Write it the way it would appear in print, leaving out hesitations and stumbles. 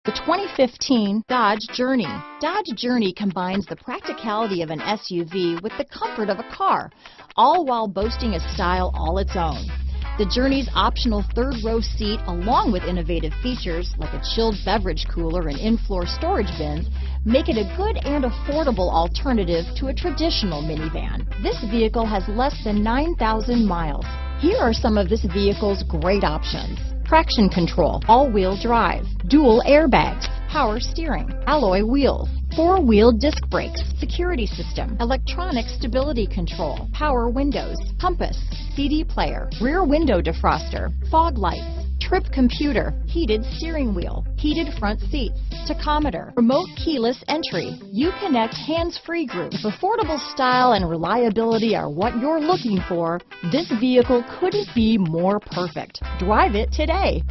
The 2015 Dodge Journey. Dodge Journey combines the practicality of an SUV with the comfort of a car, all while boasting a style all its own. The Journey's optional third-row seat, along with innovative features like a chilled beverage cooler and in-floor storage bins, make it a good and affordable alternative to a traditional minivan. This vehicle has less than 9,000 miles. Here are some of this vehicle's great options: traction control, all-wheel drive, dual airbags, power steering, alloy wheels, four-wheel disc brakes, security system, electronic stability control, power windows, compass, CD player, rear window defroster, fog lights, trip computer, heated steering wheel, heated front seats, tachometer, remote keyless entry, UCONNECT hands-free group. If affordable style and reliability are what you're looking for, this vehicle couldn't be more perfect. Drive it today.